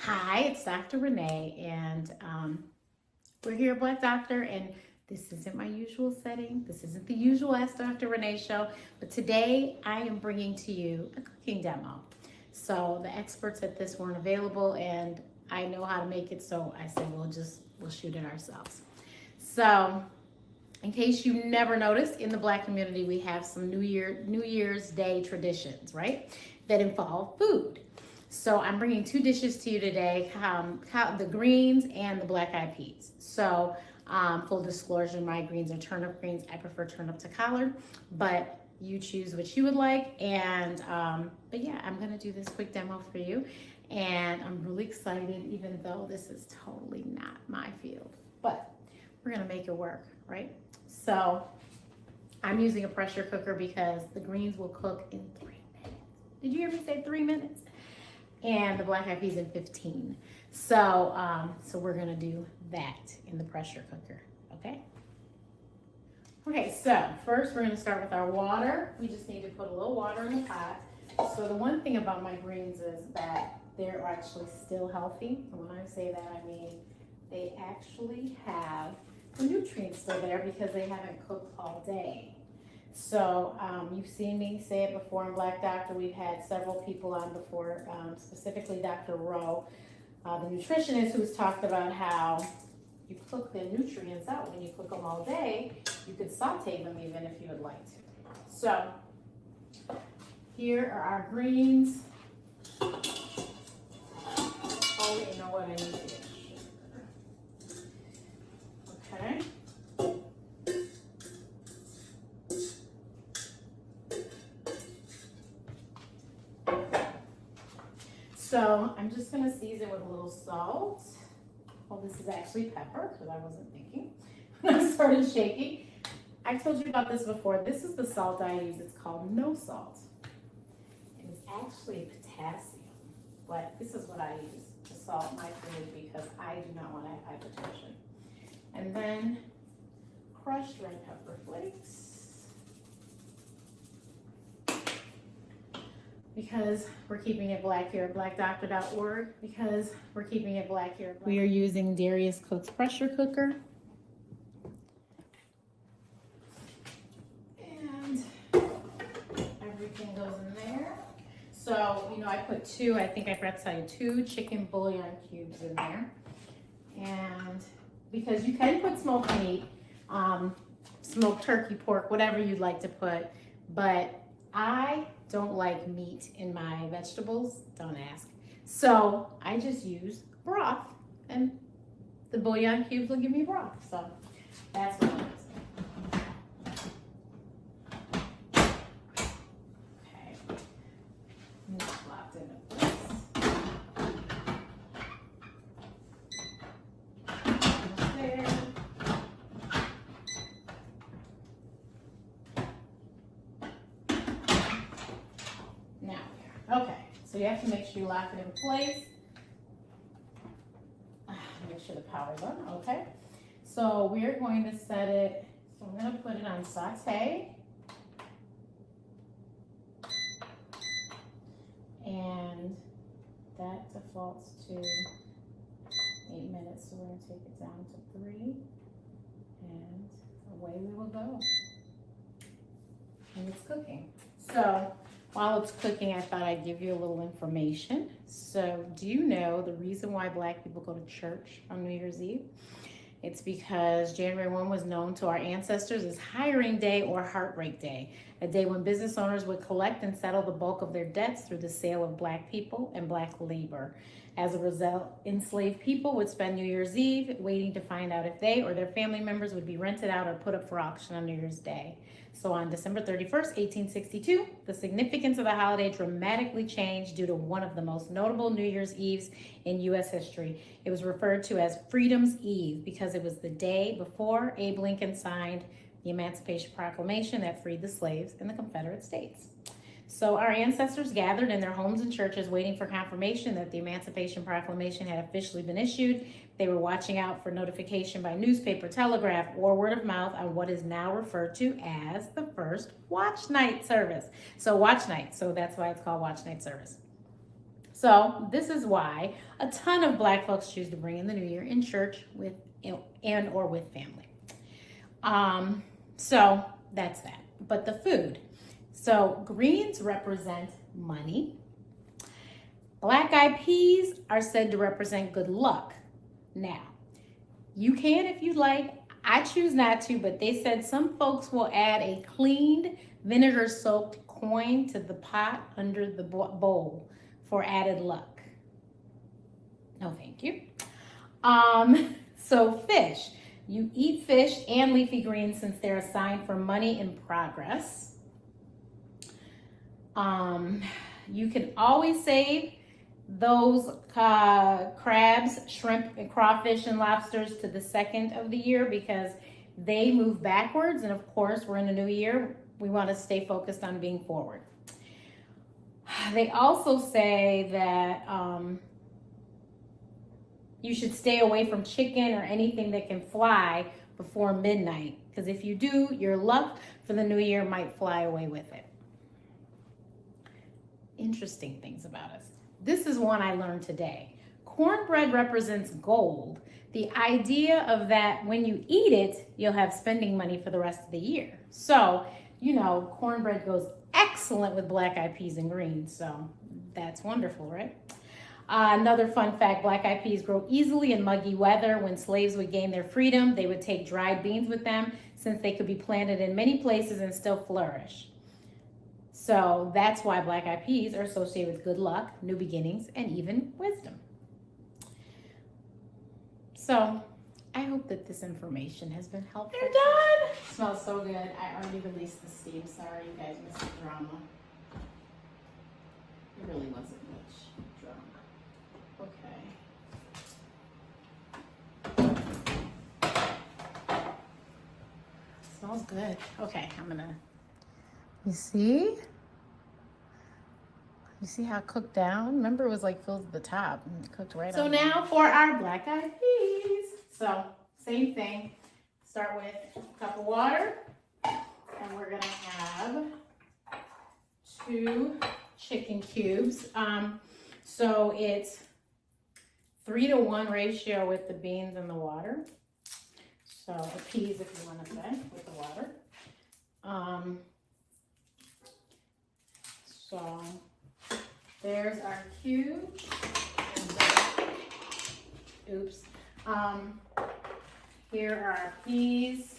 Hi, it's Dr. Renee, and we're here at Black Doctor, and this isn't my usual setting. This isn't the usual Ask Dr. Renee show, but today I am bringing to you a cooking demo. So the experts at this weren't available, and I know how to make it, so I said we'll shoot it ourselves. So, in case you never noticed, in the Black community, we have some New Year's Day traditions, right? That involve food. So I'm bringing two dishes to you today, the greens and the black eyed peas. So full disclosure, my greens are turnip greens. I prefer turnip to collard, but you choose what you would like. And but yeah, I'm gonna do this quick demo for you, and I'm really excited, even though this is totally not my field. But we're gonna make it work, right? So I'm using a pressure cooker because the greens will cook in 3 minutes. Did you hear me say 3 minutes? And the black eyed peas in 15. So we're gonna do that in the pressure cooker, okay? Okay, so first we're gonna start with our water. We just need to put a little water in the pot. So the one thing about my greens is that they're actually still healthy. And when I say that, I mean they actually have the nutrients still there because they haven't cooked all day. So you've seen me say it before in Black Doctor. We've had several people on before, specifically Dr. Rowe, the nutritionist, who's talked about how you cook the nutrients out. When you cook them all day, you could saute them even if you would like to. So here are our greens. Oh, you know what I need to get sugar. Okay. So I'm just gonna season with a little salt. Well, this is actually pepper, because I wasn't thinking when I started shaking. I told you about this before. This is the salt I use. It's called no salt. And it's actually potassium, but this is what I use to salt my food because I do not want to have hypertension. And then crushed red pepper flakes. Because we're keeping it black here at BlackDoctor.org, because we're keeping it black here. We are using Darius Cook's pressure cooker. And everything goes in there. So, you know, I put I think I forgot to tell you, 2 chicken bouillon cubes in there. And because you can put smoked meat, smoked turkey, pork, whatever you'd like to put, but I don't like meat in my vegetables, don't ask. So I just use broth, and the bouillon cubes will give me broth. So that's what it is. Okay, it's locked into place. Almost there. Okay, so you have to make sure you lock it in place. Make sure the power's on, okay. So we're going to set it, so I'm gonna put it on saute. And that defaults to 8 minutes, so we're gonna take it down to 3. And away we will go. And it's cooking. So while it's cooking, I thought I'd give you a little information. So do you know the reason why Black people go to church on New Year's Eve? It's because January 1 was known to our ancestors as Hiring Day or Heartbreak Day, a day when business owners would collect and settle the bulk of their debts through the sale of Black people and Black labor. As a result, enslaved people would spend New Year's Eve waiting to find out if they or their family members would be rented out or put up for auction on New Year's Day. So on December 31st, 1862, the significance of the holiday dramatically changed due to one of the most notable New Year's Eves in U.S. history. It was referred to as Freedom's Eve because it was the day before Abe Lincoln signed the Emancipation Proclamation that freed the slaves in the Confederate States. So our ancestors gathered in their homes and churches waiting for confirmation that the Emancipation Proclamation had officially been issued. They were watching out for notification by newspaper, telegraph, or word of mouth on what is now referred to as the first watch night service. So watch night, so that's why it's called watch night service. So this is why a ton of Black folks choose to bring in the new year in church with and or with family. So that's that. But the food. So greens represent money. Black-eyed peas are said to represent good luck. Now, you can if you'd like. I choose not to, but they said some folks will add a cleaned, vinegar-soaked coin to the pot under the bowl for added luck. No, thank you. So fish. You eat fish and leafy greens since they're a sign for money in progress. You can always save those crabs, shrimp, and crawfish and lobsters to the second of the year because they move backwards. And of course, we're in a new year. We want to stay focused on being forward. They also say that you should stay away from chicken or anything that can fly before midnight. Because if you do, your luck for the new year might fly away with it. Interesting things about us. This is one I learned today. Cornbread represents gold. The idea of that when you eat it, you'll have spending money for the rest of the year. So, you know, cornbread goes excellent with black-eyed peas and greens. So that's wonderful, right? Another fun fact, black-eyed peas grow easily in muggy weather. When slaves would gain their freedom, they would take dried beans with them since they could be planted in many places and still flourish. So that's why black-eyed peas are associated with good luck, new beginnings, and even wisdom. So I hope that this information has been helpful. They're done! It smells so good. I already released the steam. Sorry, you guys missed the drama. It really wasn't much drama. Okay. Smells good. Okay, I'm gonna, you see? You see how it cooked down? Remember, it was like filled to the top and it cooked right on. So now for our black-eyed peas. So same thing. Start with a cup of water, and we're gonna have 2 chicken cubes. So it's 3-to-1 ratio with the beans and the water. So the peas, if you want to say, with the water. So there's our cube. Oops. Here are our peas.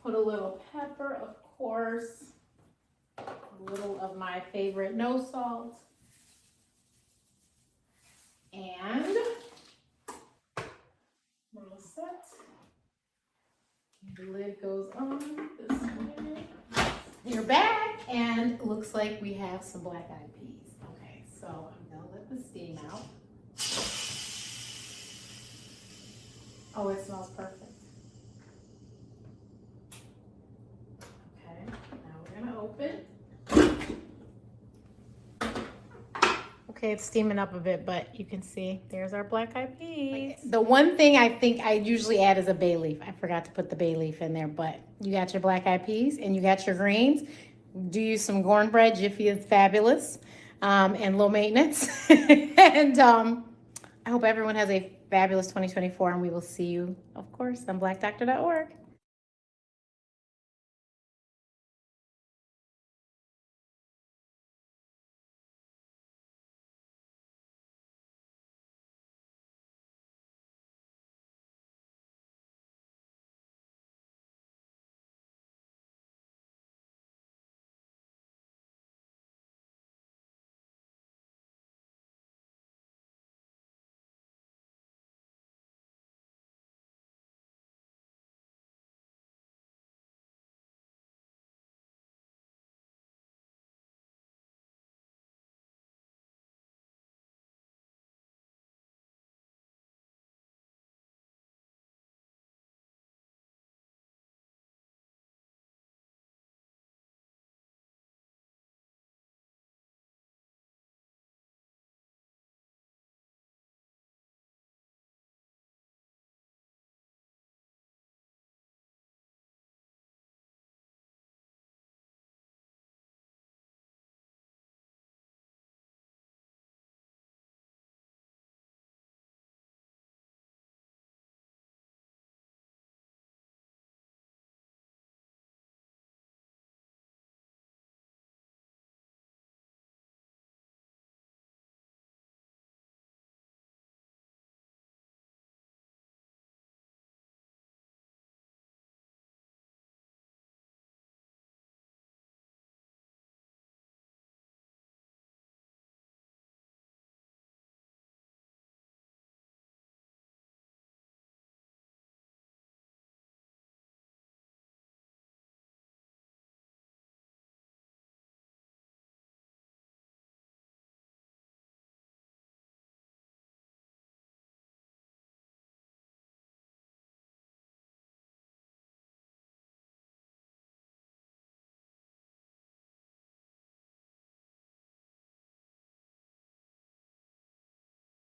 Put a little pepper, of course, a little of my favorite no salt, and we're all set. The lid goes on this way. You're back, and it looks like we have some black-eyed peas. Okay, so I'm gonna let the steam out. Oh, it smells perfect. Open. Okay, it's steaming up a bit, but you can see there's our black-eyed peas. The one thing I think I usually add is a bay leaf. I forgot to put the bay leaf in there, but you got your black-eyed peas and you got your greens. Do use some cornbread. Jiffy is fabulous and low maintenance. And I hope everyone has a fabulous 2024, and we will see you, of course, on BlackDoctor.org.